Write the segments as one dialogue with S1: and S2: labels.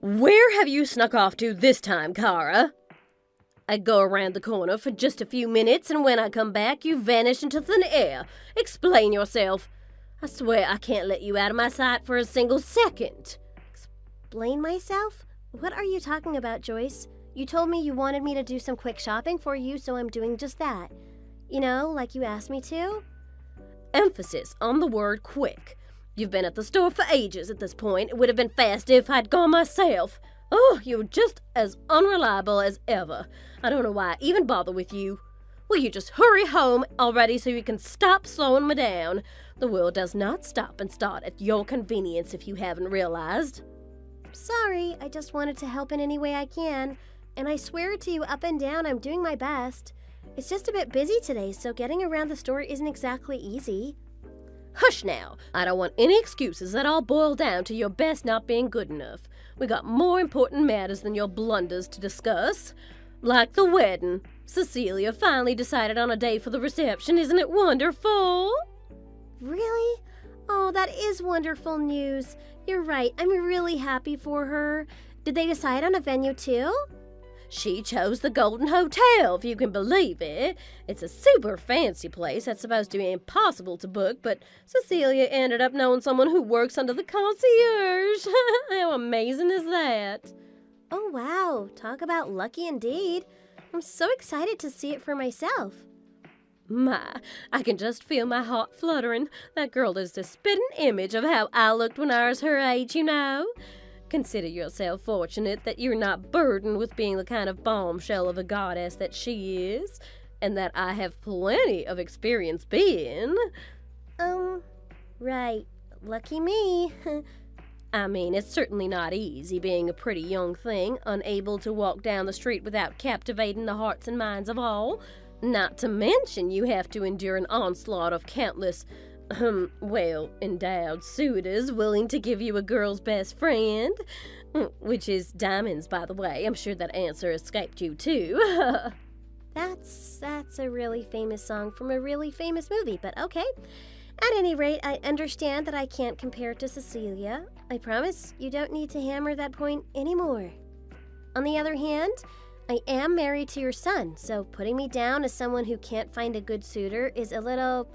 S1: Where have you snuck off to this time, Kara? I go around the corner for just a few minutes, and when I come back, you vanish into thin air. Explain yourself. I swear I can't let you out of my sight for a single second.
S2: Explain myself? What are you talking about, Joyce? You told me you wanted me to do some quick shopping for you, so I'm doing just that. You know, like you asked me to?
S1: Emphasis on the word quick. You've been at the store for ages at this point. It would have been fast if I'd gone myself. Oh, you're just as unreliable as ever. I don't know why I even bother with you. Will you just hurry home already so you can stop slowing me down? The world does not stop and start at your convenience if you haven't realized.
S2: Sorry, I just wanted to help in any way I can. And I swear to you up and down I'm doing my best. It's just a bit busy today, so getting around the store isn't exactly easy.
S1: Hush now. I don't want any excuses that all boil down to your best not being good enough. We got more important matters than your blunders to discuss. Like the wedding. Cecilia finally decided on a day for the reception. Isn't it wonderful?
S2: Really? Oh, that is wonderful news. You're right. I'm really happy for her. Did they decide on a venue too?
S1: She chose the Golden Hotel, if you can believe it. It's a super fancy place that's supposed to be impossible to book, but Cecilia ended up knowing someone who works under the concierge. How amazing is that?
S2: Oh, wow. Talk about lucky indeed. I'm so excited to see it for myself.
S1: My, I can just feel my heart fluttering. That girl is the spitting image of how I looked when I was her age, you know. Consider yourself fortunate that you're not burdened with being the kind of bombshell of a goddess that she is, and that I have plenty of experience being.
S2: Right. Lucky me.
S1: I mean, it's certainly not easy being a pretty young thing, unable to walk down the street without captivating the hearts and minds of all. Not to mention you have to endure an onslaught of countless endowed suitors willing to give you a girl's best friend. Which is diamonds, by the way. I'm sure that answer escaped you, too.
S2: That's a really famous song from a really famous movie, but okay. At any rate, I understand that I can't compare to Cecilia. I promise you don't need to hammer that point anymore. On the other hand, I am married to your son, so putting me down as someone who can't find a good suitor is a little,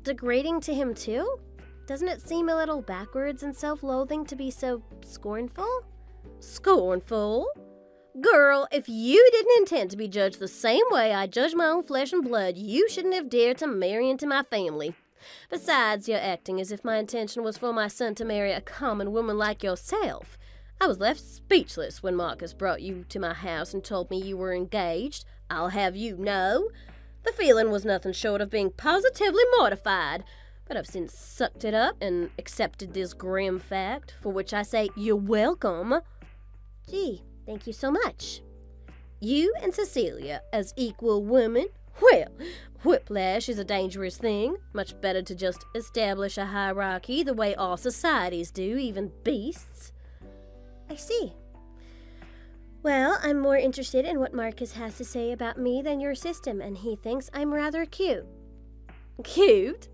S2: degrading to him too? Doesn't it seem a little backwards and self-loathing to be so scornful?
S1: Scornful? Girl, if you didn't intend to be judged the same way I judge my own flesh and blood, you shouldn't have dared to marry into my family. Besides, you're acting as if my intention was for my son to marry a common woman like yourself. I was left speechless when Marcus brought you to my house and told me you were engaged. I'll have you know. The feeling was nothing short of being positively mortified, but I've since sucked it up and accepted this grim fact, for which I say you're welcome.
S2: Gee, thank you so much.
S1: You and Cecilia as equal women? Well, whiplash is a dangerous thing. Much better to just establish a hierarchy the way all societies do, even beasts.
S2: I see. Well, I'm more interested in what Marcus has to say about me than your system, and he thinks I'm rather cute.
S1: Cute?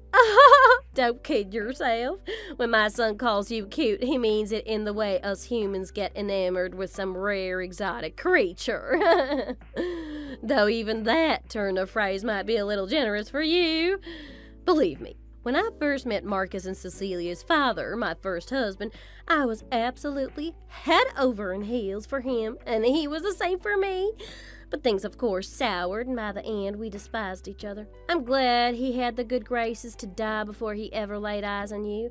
S1: Don't kid yourself. When my son calls you cute, he means it in the way us humans get enamored with some rare exotic creature. Though even that turn of phrase might be a little generous for you. Believe me, when I first met Marcus and Cecilia's father, my first husband, I was absolutely head over in heels for him, and he was the same for me. But things, of course, soured, and by the end, we despised each other. I'm glad he had the good graces to die before he ever laid eyes on you.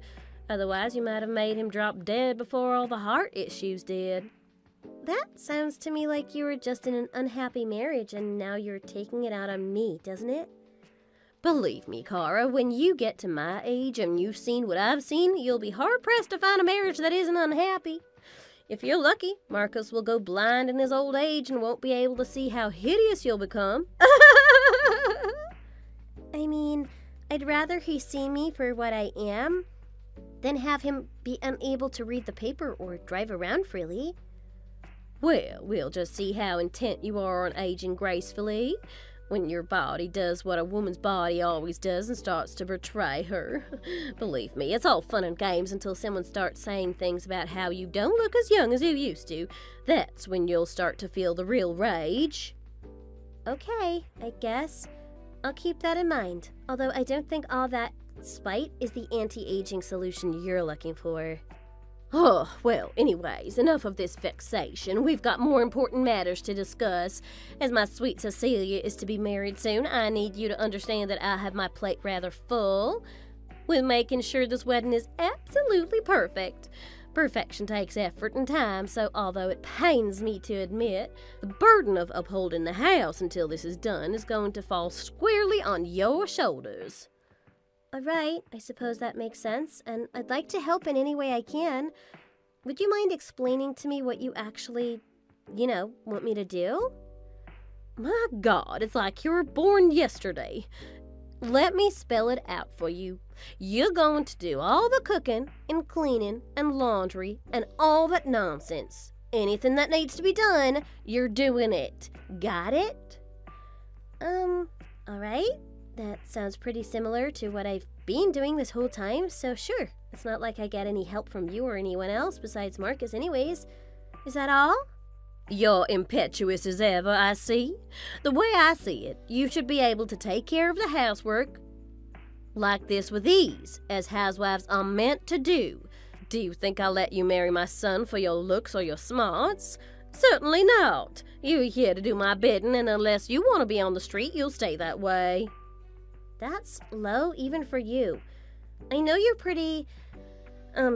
S1: Otherwise, you might have made him drop dead before all the heart issues did.
S2: That sounds to me like you were just in an unhappy marriage, and now you're taking it out on me, doesn't it?
S1: Believe me, Kara, when you get to my age and you've seen what I've seen, you'll be hard-pressed to find a marriage that isn't unhappy. If you're lucky, Marcus will go blind in his old age and won't be able to see how hideous you'll become.
S2: I mean, I'd rather he see me for what I am than have him be unable to read the paper or drive around freely.
S1: Well, we'll just see how intent you are on aging gracefully. when your body does what a woman's body always does and starts to betray her. Believe me, it's all fun and games until someone starts saying things about how you don't look as young as you used to. That's when you'll start to feel the real rage.
S2: Okay, I guess. I'll keep that in mind. Although I don't think all that spite is the anti-aging solution you're looking for.
S1: Oh, well, anyways, enough of this vexation. We've got more important matters to discuss. As my sweet Cecilia is to be married soon, I need you to understand that I have my plate rather full with making sure this wedding is absolutely perfect. Perfection takes effort and time, so although it pains me to admit, the burden of upholding the house until this is done is going to fall squarely on your shoulders.
S2: All right, I suppose that makes sense, and I'd like to help in any way I can. Would you mind explaining to me what you actually, want me to do?
S1: My God, it's like you were born yesterday. Let me spell it out for you. You're going to do all the cooking and cleaning and laundry and all that nonsense. Anything that needs to be done, you're doing it. Got it?
S2: All right. That sounds pretty similar to what I've been doing this whole time, so sure. It's not like I get any help from you or anyone else besides Marcus anyways. Is that all?
S1: You're impetuous as ever, I see. The way I see it, you should be able to take care of the housework like this with ease, as housewives are meant to do. Do you think I'll let you marry my son for your looks or your smarts? Certainly not. You're here to do my bidding, and unless you want to be on the street, you'll stay that way.
S2: That's low even for you. I know you're pretty,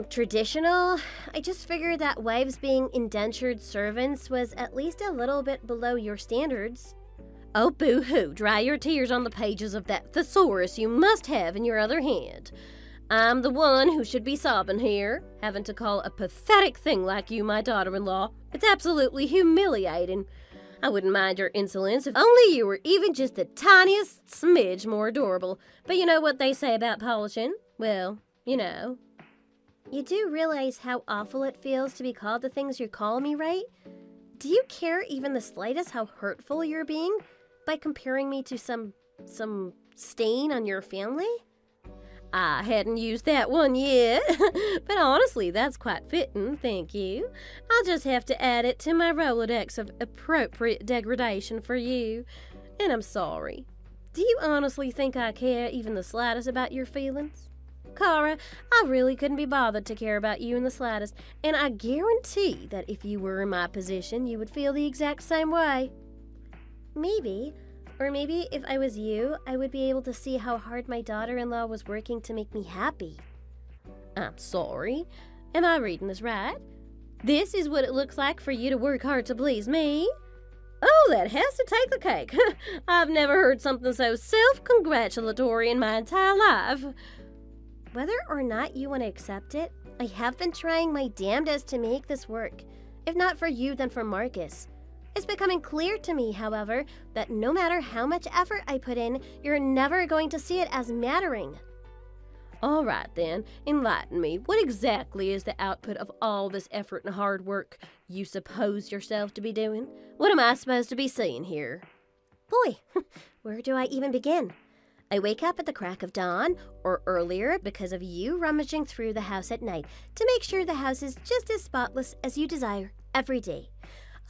S2: traditional. I just figured that wives being indentured servants was at least a little bit below your standards.
S1: Oh, boo-hoo, dry your tears on the pages of that thesaurus you must have in your other hand. I'm the one who should be sobbing here, having to call a pathetic thing like you my daughter-in-law. It's absolutely humiliating. I wouldn't mind your insolence if only you were even just the tiniest smidge more adorable. But you know what they say about polishing? Well, you know.
S2: You do realize how awful it feels to be called the things you call me, right? Do you care even the slightest how hurtful you're being by comparing me to some stain on your family?
S1: I hadn't used that one yet, but honestly, that's quite fitting, thank you. I'll just have to add it to my Rolodex of appropriate degradation for you, and I'm sorry. Do you honestly think I care even the slightest about your feelings? Cara, I really couldn't be bothered to care about you in the slightest, and I guarantee that if you were in my position, you would feel the exact same way.
S2: Maybe. Or maybe if I was you, I would be able to see how hard my daughter-in-law was working to make me happy.
S1: I'm sorry. Am I reading this right? This is what it looks like for you to work hard to please me? Oh, that has to take the cake. I've never heard something so self-congratulatory in my entire life.
S2: Whether or not you want to accept it, I have been trying my damnedest to make this work. If not for you, then for Marcus. It's becoming clear to me, however, that no matter how much effort I put in, you're never going to see it as mattering.
S1: All right, then, enlighten me. What exactly is the output of all this effort and hard work you suppose yourself to be doing? What am I supposed to be seeing here?
S2: Boy, where do I even begin? I wake up at the crack of dawn, or earlier, because of you rummaging through the house at night to make sure the house is just as spotless as you desire every day.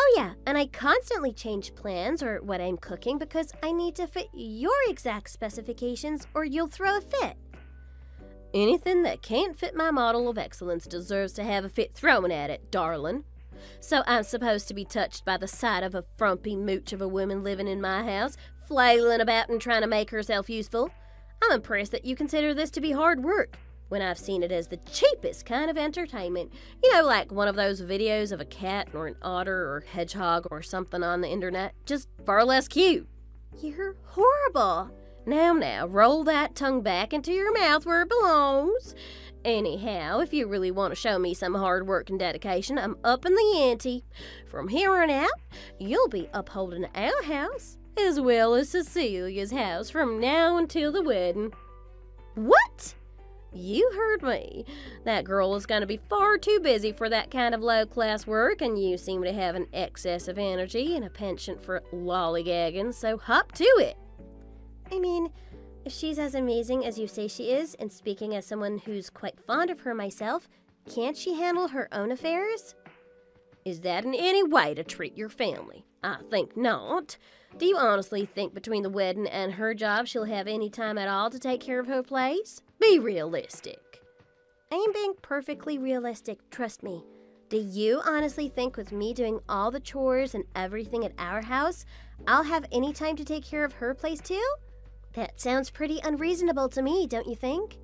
S2: Oh yeah, and I constantly change plans or what I'm cooking because I need to fit your exact specifications or you'll throw a fit.
S1: Anything that can't fit my model of excellence deserves to have a fit thrown at it, darling. So I'm supposed to be touched by the sight of a frumpy mooch of a woman living in my house, flailing about and trying to make herself useful. I'm impressed that you consider this to be hard work, when I've seen it as the cheapest kind of entertainment. You know, like one of those videos of a cat or an otter or hedgehog or something on the internet, just far less cute.
S2: You're horrible.
S1: Now, roll that tongue back into your mouth where it belongs. Anyhow, if you really want to show me some hard work and dedication, I'm upping the ante. From here on out, you'll be upholding our house, as well as Cecilia's house from now until the wedding.
S2: What?
S1: You heard me. That girl is going to be far too busy for that kind of low-class work, and you seem to have an excess of energy and a penchant for lollygagging, so hop to it.
S2: I mean, if she's as amazing as you say she is, and speaking as someone who's quite fond of her myself, can't she handle her own affairs?
S1: Is that in any way to treat your family? I think not. Do you honestly think between the wedding and her job she'll have any time at all to take care of her place? Be realistic.
S2: I am being perfectly realistic, trust me. Do you honestly think with me doing all the chores and everything at our house, I'll have any time to take care of her place too? That sounds pretty unreasonable to me, don't you think?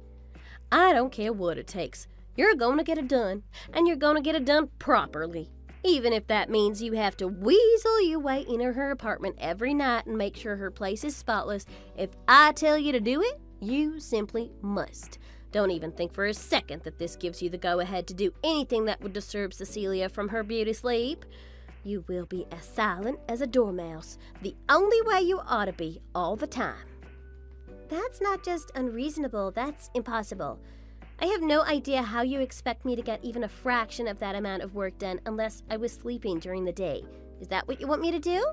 S1: I don't care what it takes. You're going to get it done, and you're going to get it done properly. Even if that means you have to weasel your way into her apartment every night and make sure her place is spotless. If I tell you to do it, you simply must. Don't even think for a second that this gives you the go-ahead to do anything that would disturb Cecilia from her beauty sleep. You will be as silent as a dormouse, the only way you ought to be all the time.
S2: That's not just unreasonable, that's impossible. I have no idea how you expect me to get even a fraction of that amount of work done unless I was sleeping during the day. Is that what you want me to do?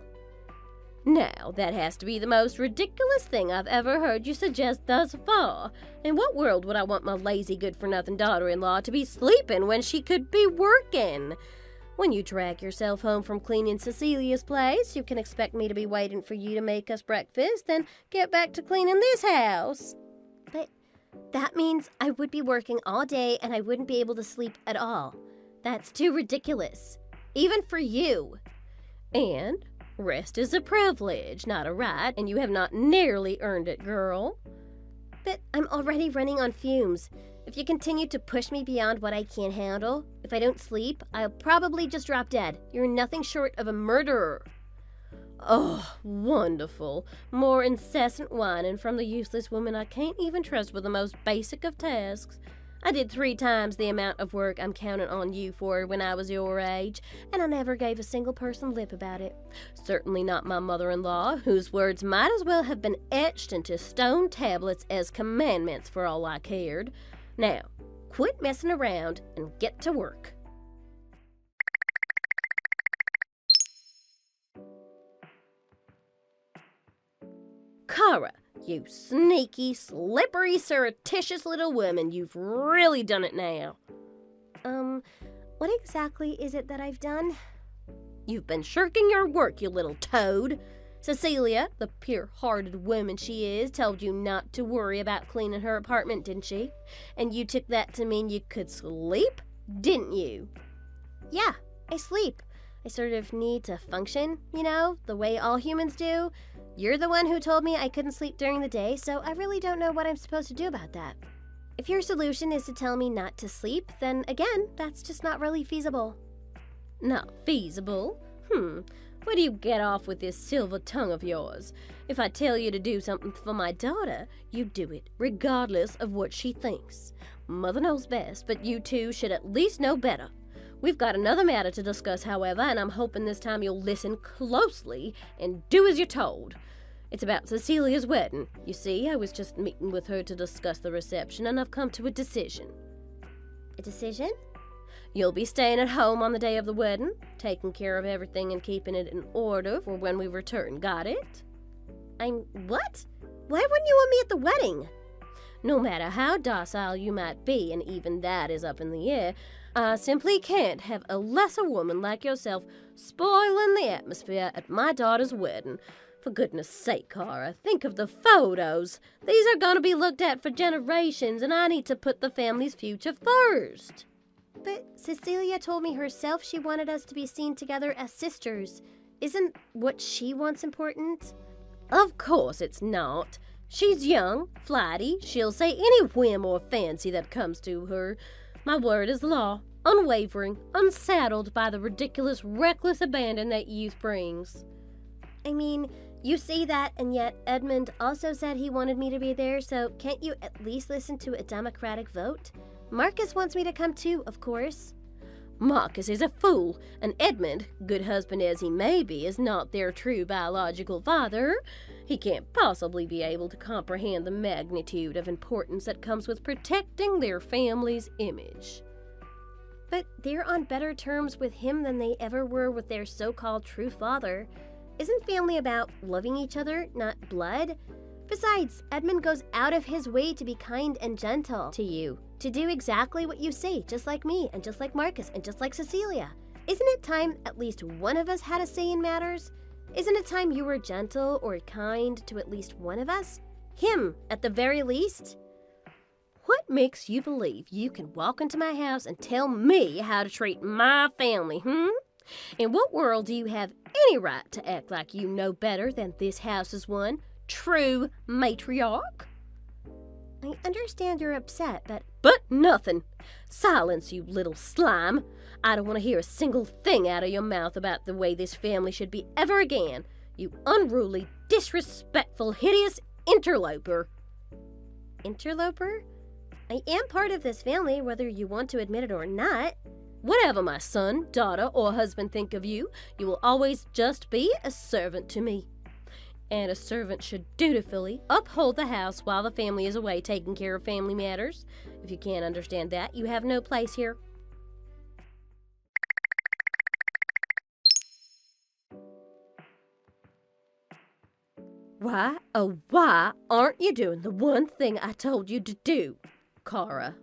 S1: Now, that has to be the most ridiculous thing I've ever heard you suggest thus far. In what world would I want my lazy, good-for-nothing daughter-in-law to be sleeping when she could be working? When you drag yourself home from cleaning Cecilia's place, you can expect me to be waiting for you to make us breakfast, then get back to cleaning this house.
S2: But that means I would be working all day and I wouldn't be able to sleep at all. That's too ridiculous. Even for you.
S1: And rest is a privilege, not a right, and you have not nearly earned it, girl.
S2: But I'm already running on fumes. If you continue to push me beyond what I can handle, if I don't sleep, I'll probably just drop dead. You're nothing short of a murderer.
S1: Oh, wonderful. More incessant whining from the useless woman I can't even trust with the most basic of tasks. I did 3 times the amount of work I'm counting on you for when I was your age, and I never gave a single person lip about it. Certainly not my mother-in-law, whose words might as well have been etched into stone tablets as commandments for all I cared. Now, quit messing around and get to work. Kara, you sneaky, slippery, surreptitious little woman, you've really done it now.
S2: What exactly is it that I've done?
S1: You've been shirking your work, you little toad. Cecilia, the pure-hearted woman she is, told you not to worry about cleaning her apartment, didn't she? And you took that to mean you could sleep, didn't you?
S2: Yeah, I sleep. I sort of need to function, you know, the way all humans do. You're the one who told me I couldn't sleep during the day, so I really don't know what I'm supposed to do about that. If your solution is to tell me not to sleep, then again, that's just not really feasible.
S1: Not feasible? Where do you get off with this silver tongue of yours? If I tell you to do something for my daughter, you do it, regardless of what she thinks. Mother knows best, but you two should at least know better. We've got another matter to discuss, however, and I'm hoping this time you'll listen closely and do as you're told. It's about Cecilia's wedding. You see, I was just meeting with her to discuss the reception, and I've come to a decision.
S2: A decision?
S1: You'll be staying at home on the day of the wedding, taking care of everything and keeping it in order for when we return. Got it?
S2: What? Why wouldn't you want me at the wedding?
S1: No matter how docile you might be, and even that is up in the air, I simply can't have a lesser woman like yourself spoiling the atmosphere at my daughter's wedding. For goodness sake, Cara, think of the photos. These are going to be looked at for generations, and I need to put the family's future first.
S2: But Cecilia told me herself she wanted us to be seen together as sisters. Isn't what she wants important?
S1: Of course it's not. She's young, flighty. She'll say any whim or fancy that comes to her. My word is law, unwavering, unsaddled by the ridiculous, reckless abandon that youth brings.
S2: I mean, you say that, and yet Edmund also said he wanted me to be there, so can't you at least listen to a democratic vote? Marcus wants me to come too, of course.
S1: Marcus is a fool, and Edmund, good husband as he may be, is not their true biological father. He can't possibly be able to comprehend the magnitude of importance that comes with protecting their family's image.
S2: But they're on better terms with him than they ever were with their so-called true father. Isn't family about loving each other, not blood? Besides, Edmund goes out of his way to be kind and gentle to you, to do exactly what you say, just like me, and just like Marcus, and just like Cecilia. Isn't it time at least one of us had a say in matters? Isn't it time you were gentle or kind to at least one of us? Him, at the very least?
S1: What makes you believe you can walk into my house and tell me how to treat my family, In what world do you have any right to act like you know better than this house's one true matriarch?
S2: I understand you're upset, but...
S1: But nothing. Silence, you little slime. I don't want to hear a single thing out of your mouth about the way this family should be ever again. You unruly, disrespectful, hideous interloper.
S2: Interloper? I am part of this family, whether you want to admit it or not.
S1: Whatever my son, daughter, or husband think of you, you will always just be a servant to me. And a servant should dutifully uphold the house while the family is away taking care of family matters. If you can't understand that, you have no place here. Why, oh why aren't you doing the one thing I told you to do, Cara?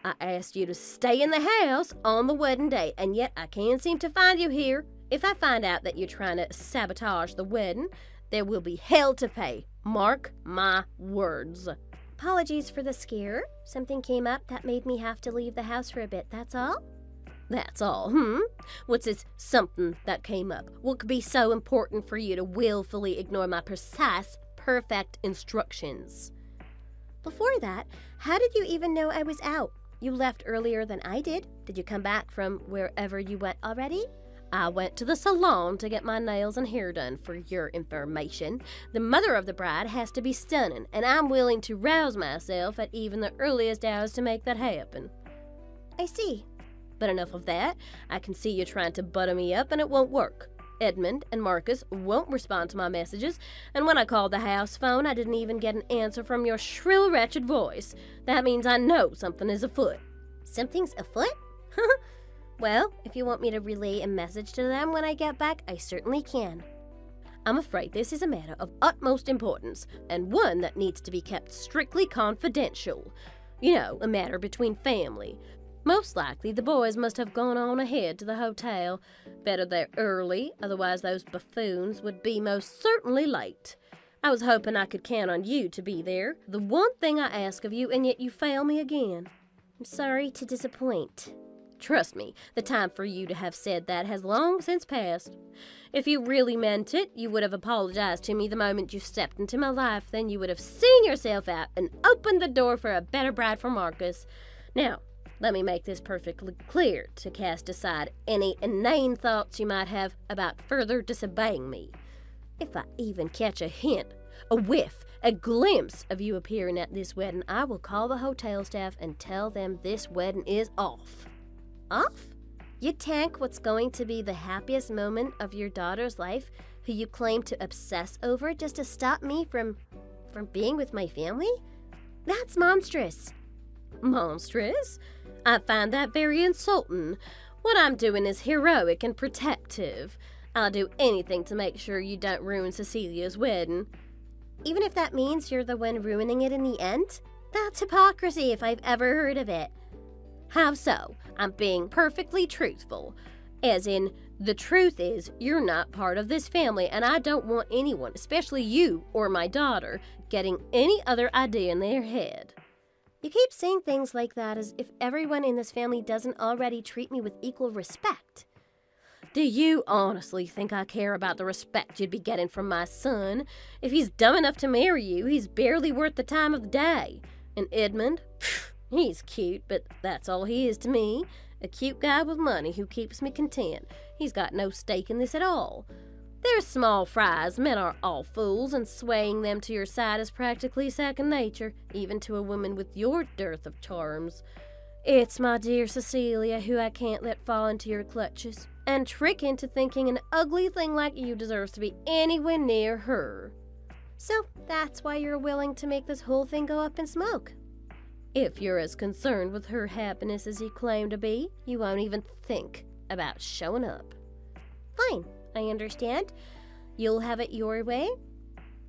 S1: I asked you to stay in the house on the wedding day, and yet I can't seem to find you here. If I find out that you're trying to sabotage the wedding, there will be hell to pay. Mark my words.
S2: Apologies for the scare. Something came up that made me have to leave the house for a bit, that's all?
S1: That's all, What's this something that came up? What could be so important for you to willfully ignore my precise, perfect instructions?
S2: Before that, how did you even know I was out? You left earlier than I did. Did you come back from wherever you went already?
S1: I went to the salon to get my nails and hair done, for your information. The mother of the bride has to be stunning, and I'm willing to rouse myself at even the earliest hours to make that happen.
S2: I see.
S1: But enough of that. I can see you trying to butter me up, and it won't work. Edmund and Marcus won't respond to my messages, and when I called the house phone, I didn't even get an answer from your shrill, wretched voice. That means I know something is afoot.
S2: Something's afoot? Well, if you want me to relay a message to them when I get back, I certainly can.
S1: I'm afraid this is a matter of utmost importance, and one that needs to be kept strictly confidential. You know, a matter between family. Most likely the boys must have gone on ahead to the hotel. Better they're early, otherwise those buffoons would be most certainly late. I was hoping I could count on you to be there, the one thing I ask of you, and yet you fail me again.
S2: I'm sorry to disappoint.
S1: Trust me, the time for you to have said that has long since passed. If you really meant it, you would have apologized to me the moment you stepped into my life. Then you would have seen yourself out and opened the door for a better bride for Marcus. Now, let me make this perfectly clear to cast aside any inane thoughts you might have about further disobeying me. If I even catch a hint, a whiff, a glimpse of you appearing at this wedding, I will call the hotel staff and tell them this wedding is off.
S2: Off? You tank what's going to be the happiest moment of your daughter's life, who you claim to obsess over, just to stop me from being with my family? That's monstrous.
S1: Monstrous? I find that very insulting. What I'm doing is heroic and protective. I'll do anything to make sure you don't ruin Cecilia's wedding.
S2: Even if that means you're the one ruining it in the end? That's hypocrisy if I've ever heard of it.
S1: How so? I'm being perfectly truthful. As in, the truth is, you're not part of this family, and I don't want anyone, especially you or my daughter, getting any other idea in their head.
S2: You keep saying things like that as if everyone in this family doesn't already treat me with equal respect.
S1: Do you honestly think I care about the respect you'd be getting from my son? If he's dumb enough to marry you, he's barely worth the time of the day. And Edmund? He's cute, but that's all he is to me. A cute guy with money who keeps me content. He's got no stake in this at all. They're small fries, men are all fools, and swaying them to your side is practically second nature, even to a woman with your dearth of charms. It's my dear Cecilia who I can't let fall into your clutches, and trick into thinking an ugly thing like you deserves to be anywhere near her.
S2: So that's why you're willing to make this whole thing go up in smoke.
S1: If you're as concerned with her happiness as you claim to be, you won't even think about showing up.
S2: Fine, I understand. You'll have it your way.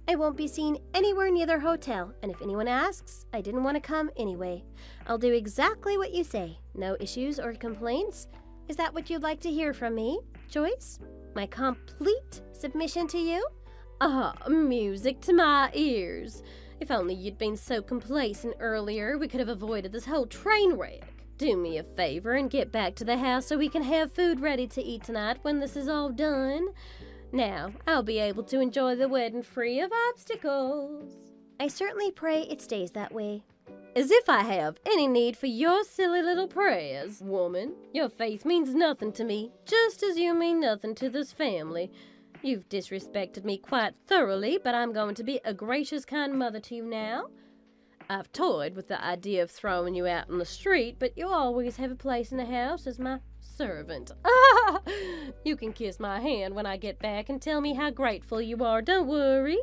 S2: I won't be seen anywhere near their hotel, and if anyone asks, I didn't want to come anyway. I'll do exactly what you say. No issues or complaints. Is that what you'd like to hear from me, Joyce? My complete submission to you?
S1: Music to my ears. If only you'd been so complacent earlier, we could have avoided this whole train wreck. Do me a favor and get back to the house so we can have food ready to eat tonight when this is all done. Now, I'll be able to enjoy the wedding free of obstacles.
S2: I certainly pray it stays that way.
S1: As if I have any need for your silly little prayers, woman. Your faith means nothing to me, just as you mean nothing to this family. You've disrespected me quite thoroughly, but I'm going to be a gracious, kind mother to you now. I've toyed with the idea of throwing you out on the street, but you'll always have a place in the house as my servant. You can kiss my hand when I get back and tell me how grateful you are, don't worry.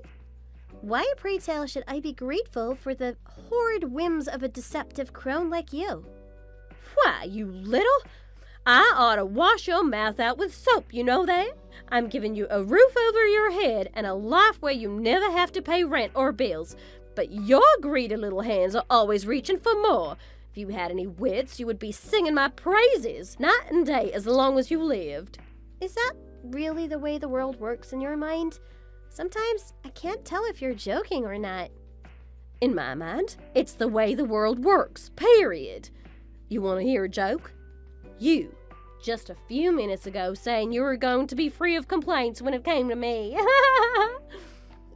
S2: Why, pray tell, should I be grateful for the horrid whims of a deceptive crone like you?
S1: Why, you little... I ought to wash your mouth out with soap, you know that? I'm giving you a roof over your head and a life where you never have to pay rent or bills. But your greedy little hands are always reaching for more. If you had any wits, you would be singing my praises night and day as long as you lived.
S2: Is that really the way the world works in your mind? Sometimes I can't tell if you're joking or not.
S1: In my mind, it's the way the world works, period. You want to hear a joke? You, just a few minutes ago, saying you were going to be free of complaints when it came to me.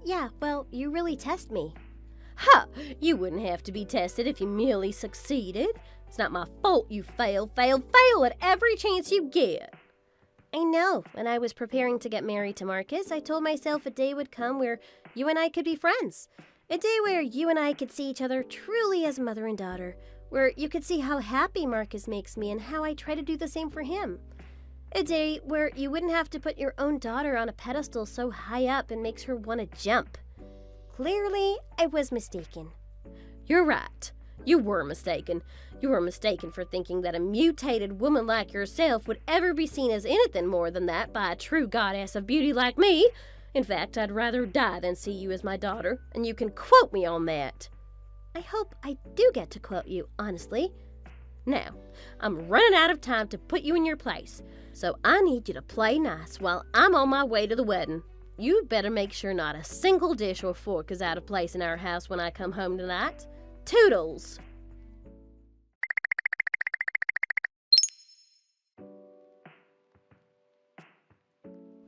S2: Yeah, well, you really test me.
S1: Ha! You wouldn't have to be tested if you merely succeeded. It's not my fault you fail at every chance you get.
S2: I know. When I was preparing to get married to Marcus, I told myself a day would come where you and I could be friends. A day where you and I could see each other truly as mother and daughter. Where you could see how happy Marcus makes me and how I try to do the same for him. A day where you wouldn't have to put your own daughter on a pedestal so high up and makes her want to jump. Clearly, I was mistaken.
S1: You're right. You were mistaken. You were mistaken for thinking that a mutated woman like yourself would ever be seen as anything more than that by a true goddess of beauty like me. In fact, I'd rather die than see you as my daughter, and you can quote me on that.
S2: I hope I do get to quote you, honestly.
S1: Now, I'm running out of time to put you in your place, so I need you to play nice while I'm on my way to the wedding. You'd better make sure not a single dish or fork is out of place in our house when I come home tonight. Toodles!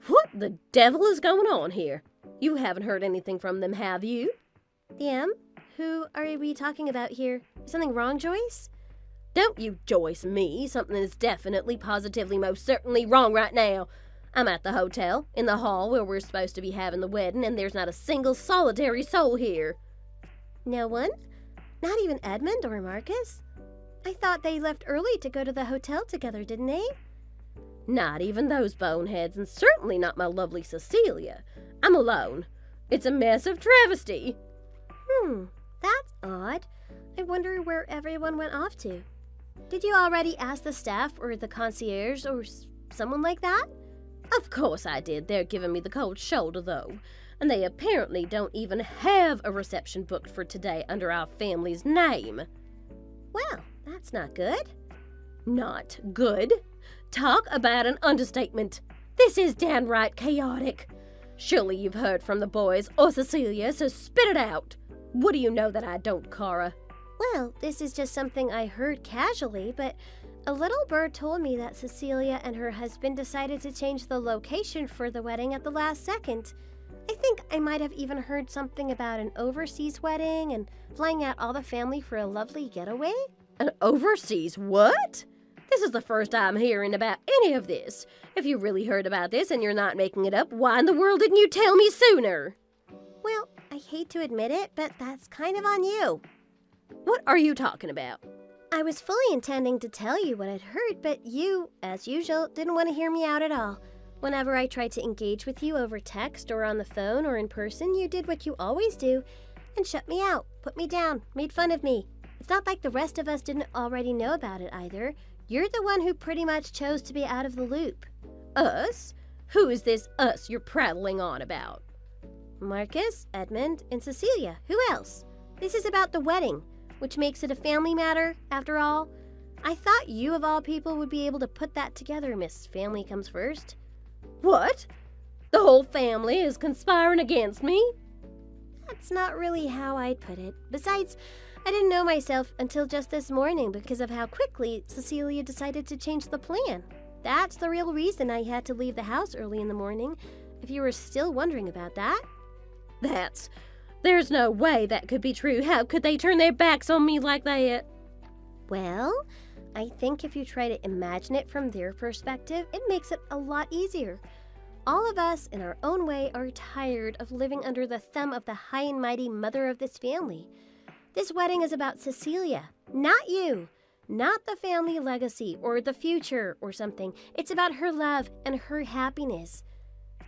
S1: What the devil is going on here? You haven't heard anything from them, have you?
S2: Them? Who are we talking about here? Is something wrong, Joyce?
S1: Don't you Joyce me. Something is definitely, positively, most certainly wrong right now. I'm at the hotel, in the hall where we're supposed to be having the wedding, and there's not a single solitary soul here.
S2: No one? Not even Edmund or Marcus? I thought they left early to go to the hotel together, didn't they?
S1: Not even those boneheads, and certainly not my lovely Cecilia. I'm alone. It's a mess of travesty.
S2: That's odd. I wonder where everyone went off to. Did you already ask the staff or the concierge or someone like that?
S1: Of course I did. They're giving me the cold shoulder, though. And they apparently don't even have a reception booked for today under our family's name.
S2: Well, that's not good.
S1: Not good? Talk about an understatement. This is downright chaotic. Surely you've heard from the boys or Cecilia, so spit it out. What do you know that I don't, Cara?
S2: Well, this is just something I heard casually, but a little bird told me that Cecilia and her husband decided to change the location for the wedding at the last second. I think I might have even heard something about an overseas wedding and flying out all the family for a lovely getaway.
S1: An overseas what? This is the first I'm hearing about any of this. If you really heard about this and you're not making it up, why in the world didn't you tell me sooner?
S2: Well, I hate to admit it, but that's kind of on you.
S1: What are you talking about?
S2: I was fully intending to tell you what I'd heard, but you, as usual, didn't want to hear me out at all. Whenever I tried to engage with you over text or on the phone or in person, you did what you always do and shut me out, put me down, made fun of me. It's not like the rest of us didn't already know about it either. You're the one who pretty much chose to be out of the loop.
S1: Us? Who is this us you're prattling on about?
S2: Marcus, Edmund, and Cecilia. Who else? This is about the wedding, which makes it a family matter, after all. I thought you, of all people, would be able to put that together, Miss Family Comes First.
S1: What? The whole family is conspiring against me?
S2: That's not really how I'd put it. Besides, I didn't know myself until just this morning because of how quickly Cecilia decided to change the plan. That's the real reason I had to leave the house early in the morning, if you were still wondering about that.
S1: There's no way that could be true. How could they turn their backs on me like that?
S2: Well, I think if you try to imagine it from their perspective, it makes it a lot easier. All of us, in our own way, are tired of living under the thumb of the high and mighty mother of this family. This wedding is about Cecilia, not you. Not the family legacy or the future or something. It's about her love and her happiness.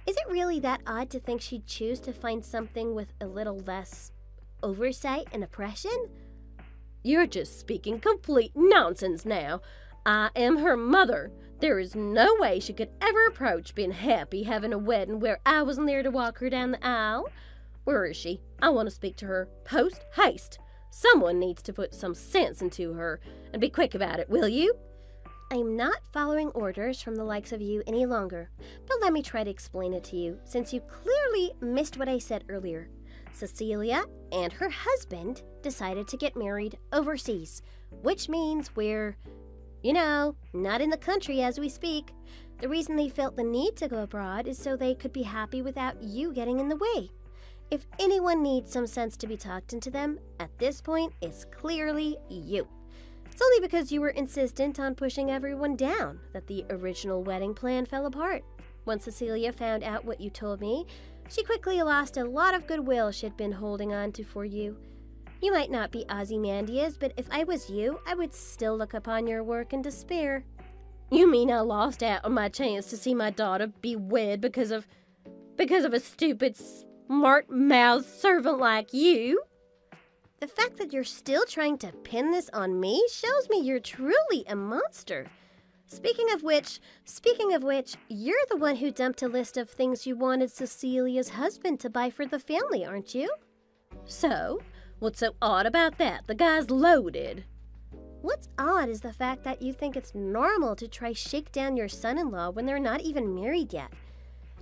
S2: Is it really that odd to think she'd choose to find something with a little less oversight and oppression?
S1: You're just speaking complete nonsense now. I am her mother. There is no way she could ever approach being happy having a wedding where I wasn't there to walk her down the aisle. Where is she? I want to speak to her post haste. Someone needs to put some sense into her, and be quick about it, will you?
S2: I'm not following orders from the likes of you any longer, but let me try to explain it to you, since you clearly missed what I said earlier. Cecilia and her husband decided to get married overseas, which means we're, not in the country as we speak. The reason they felt the need to go abroad is so they could be happy without you getting in the way. If anyone needs some sense to be talked into them, at this point, it's clearly you. It's only because you were insistent on pushing everyone down that the original wedding plan fell apart. When Cecilia found out what you told me, she quickly lost a lot of goodwill she'd been holding on to for you. You might not be Ozymandias, but if I was you, I would still look upon your work in despair.
S1: You mean I lost out on my chance to see my daughter be wed because of a stupid, smart-mouthed servant like you?
S2: The fact that you're still trying to pin this on me shows me you're truly a monster. Speaking of which, you're the one who dumped a list of things you wanted Cecilia's husband to buy for the family, aren't you?
S1: So? What's so odd about that? The guy's loaded.
S2: What's odd is the fact that you think it's normal to try shake down your son-in-law when they're not even married yet.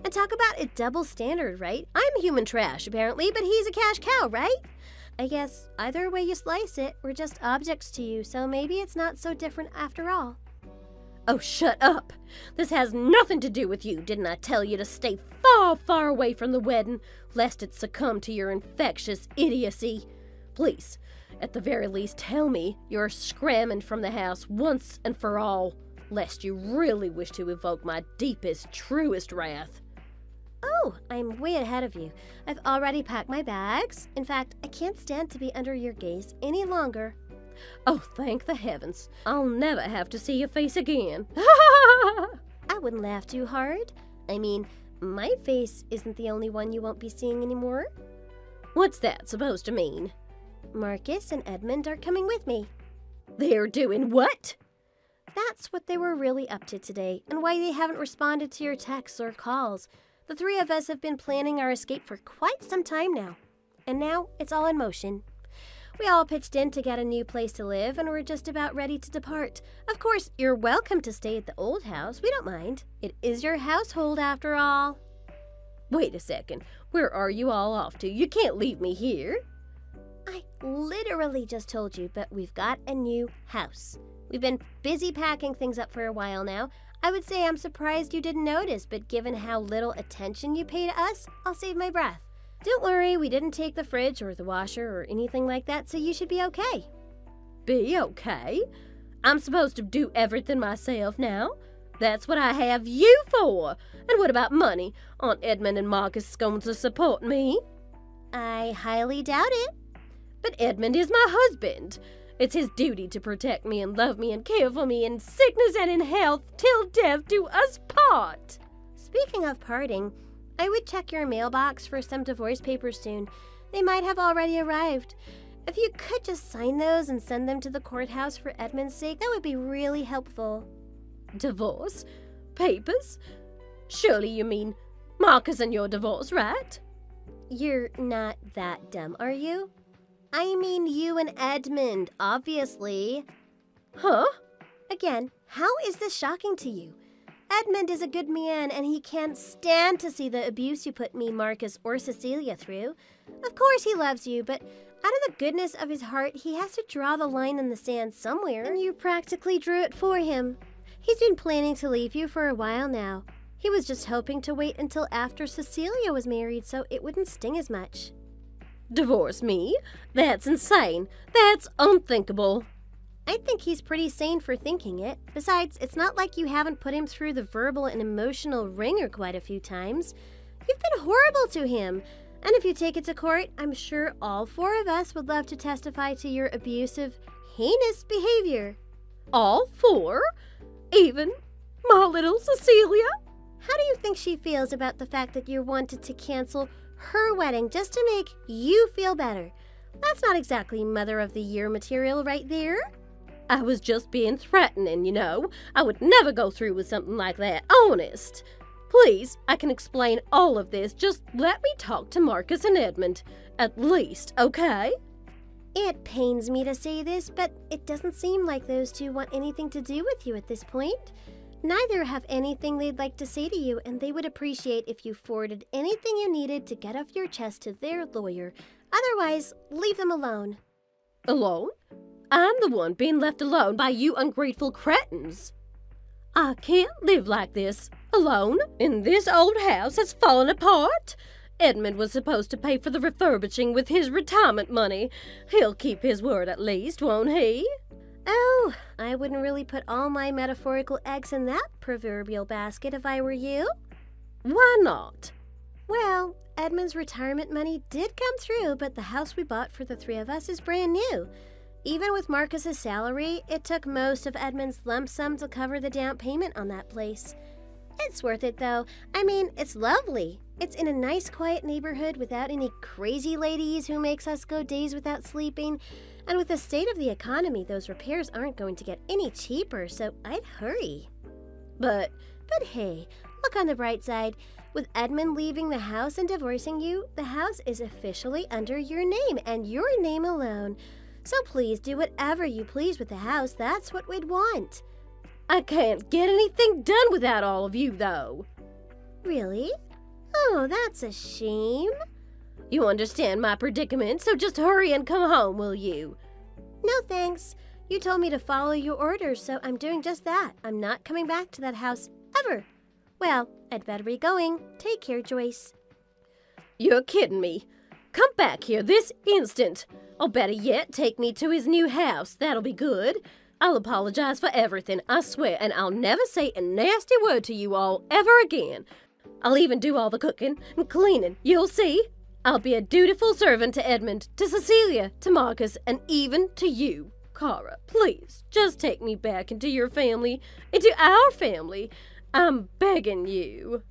S2: And talk about a double standard, right? I'm human trash, apparently, but he's a cash cow, right? I guess either way you slice it, we're just objects to you, so maybe it's not so different after all.
S1: Oh, shut up! This has nothing to do with you. Didn't I tell you to stay far, far away from the wedding, lest it succumb to your infectious idiocy? Please, at the very least, tell me you're scramming from the house once and for all, lest you really wish to evoke my deepest, truest wrath.
S2: Oh, I'm way ahead of you. I've already packed my bags. In fact, I can't stand to be under your gaze any longer.
S1: Oh, thank the heavens. I'll never have to see your face again.
S2: I wouldn't laugh too hard. I mean, my face isn't the only one you won't be seeing anymore.
S1: What's that supposed to mean?
S2: Marcus and Edmund are coming with me.
S1: They're doing what?
S2: That's what they were really up to today, and why they haven't responded to your texts or calls. The three of us have been planning our escape for quite some time now. And now it's all in motion. We all pitched in to get a new place to live, and we're just about ready to depart. Of course, you're welcome to stay at the old house. We don't mind. It is your household, after all.
S1: Wait a second. Where are you all off to? You can't leave me here.
S2: I literally just told you, but we've got a new house. We've been busy packing things up for a while now. I would say I'm surprised you didn't notice, but given how little attention you pay to us, I'll save my breath. Don't worry, we didn't take the fridge or the washer or anything like that, so you should be okay.
S1: Be okay? I'm supposed to do everything myself now? That's what I have you for. And what about money? Aren't Edmund and Marcus going to support me?
S2: I highly doubt it.
S1: But Edmund is my husband. It's his duty to protect me and love me and care for me in sickness and in health till death do us part.
S2: Speaking of parting, I would check your mailbox for some divorce papers soon. They might have already arrived. If you could just sign those and send them to the courthouse for Edmund's sake, that would be really helpful.
S1: Divorce? Papers? Surely you mean Marcus and your divorce, right?
S2: You're not that dumb, are you? I mean you and Edmund, obviously.
S1: Huh?
S2: Again, how is this shocking to you? Edmund is a good man, and he can't stand to see the abuse you put me, Marcus, or Cecilia through. Of course he loves you, but out of the goodness of his heart, he has to draw the line in the sand somewhere, and you practically drew it for him. He's been planning to leave you for a while now. He was just hoping to wait until after Cecilia was married so it wouldn't sting as much.
S1: Divorce me? That's insane. That's unthinkable.
S2: I think he's pretty sane for thinking it. Besides, it's not like you haven't put him through the verbal and emotional ringer quite a few times. You've been horrible to him. And if you take it to court, I'm sure all four of us would love to testify to your abusive, heinous behavior.
S1: All four? Even my little Cecilia?
S2: How do you think she feels about the fact that you wanted to cancel her wedding just to make you feel better? That's not exactly Mother of the Year material right there.
S1: I was just being threatening, you know. I would never go through with something like that, honest. Please, I can explain all of this. Just let me talk to Marcus and Edmund, at least, okay?
S2: It pains me to say this, but it doesn't seem like those two want anything to do with you at this point. Neither have anything they'd like to say to you, and they would appreciate if you forwarded anything you needed to get off your chest to their lawyer. Otherwise, leave them alone.
S1: Alone? I'm the one being left alone by you ungrateful cretins. I can't live like this, alone, in this old house that's fallen apart. Edmund was supposed to pay for the refurbishing with his retirement money. He'll keep his word at least, won't he?
S2: Oh, I wouldn't really put all my metaphorical eggs in that proverbial basket if I were you.
S1: Why not?
S2: Well, Edmund's retirement money did come through, but the house we bought for the three of us is brand new. Even with Marcus's salary, it took most of Edmund's lump sum to cover the down payment on that place. It's worth it, though. I mean, it's lovely. It's in a nice, quiet neighborhood without any crazy ladies who makes us go days without sleeping. And with the state of the economy, those repairs aren't going to get any cheaper, so I'd hurry. But hey, look on the bright side. With Edmund leaving the house and divorcing you, the house is officially under your name, and your name alone. So please do whatever you please with the house. That's what we'd want.
S1: I can't get anything done without all of you, though.
S2: Really? Oh, that's a shame.
S1: You understand my predicament, so just hurry and come home, will you?
S2: No thanks. You told me to follow your orders, so I'm doing just that. I'm not coming back to that house ever. Well, I'd better be going. Take care, Joyce.
S1: You're kidding me. Come back here this instant. Or better yet, take me to his new house. That'll be good. I'll apologize for everything, I swear, and I'll never say a nasty word to you all ever again. I'll even do all the cooking and cleaning, you'll see. I'll be a dutiful servant to Edmund, to Cecilia, to Marcus, and even to you. Cara, please, just take me back into your family, into our family. I'm begging you.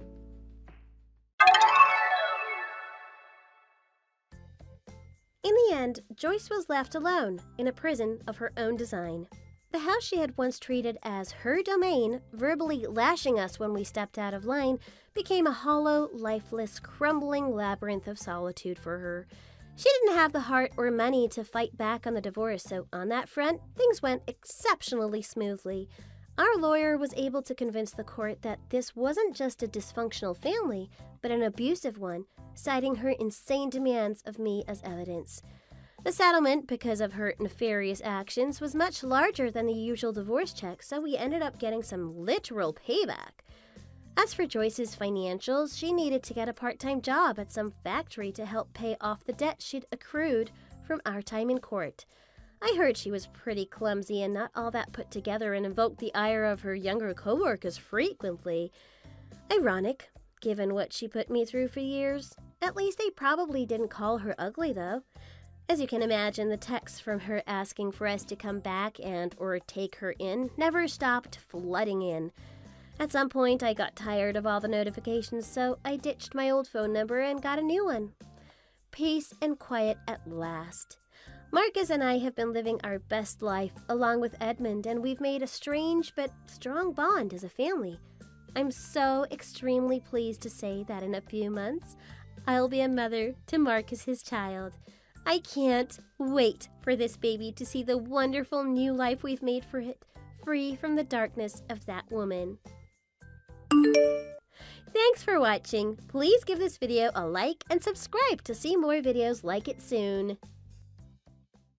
S2: In the end, Joyce was left alone in a prison of her own design. The house she had once treated as her domain, verbally lashing us when we stepped out of line, became a hollow, lifeless, crumbling labyrinth of solitude for her. She didn't have the heart or money to fight back on the divorce, so on that front, things went exceptionally smoothly. Our lawyer was able to convince the court that this wasn't just a dysfunctional family, but an abusive one, citing her insane demands of me as evidence. The settlement, because of her nefarious actions, was much larger than the usual divorce check, so we ended up getting some literal payback. As for Joyce's financials, she needed to get a part-time job at some factory to help pay off the debt she'd accrued from our time in court. I heard she was pretty clumsy and not all that put together and invoked the ire of her younger co-workers frequently. Ironic, given what she put me through for years. At least they probably didn't call her ugly, though. As you can imagine, the texts from her asking for us to come back and or take her in never stopped flooding in. At some point, I got tired of all the notifications, so I ditched my old phone number and got a new one. Peace and quiet at last. Marcus and I have been living our best life along with Edmund, and we've made a strange but strong bond as a family. I'm so extremely pleased to say that in a few months, I'll be a mother to Marcus, his child. I can't wait for this baby to see the wonderful new life we've made for it, free from the darkness of that woman. Thanks for watching. Please give this video a like and subscribe to see more videos like it soon.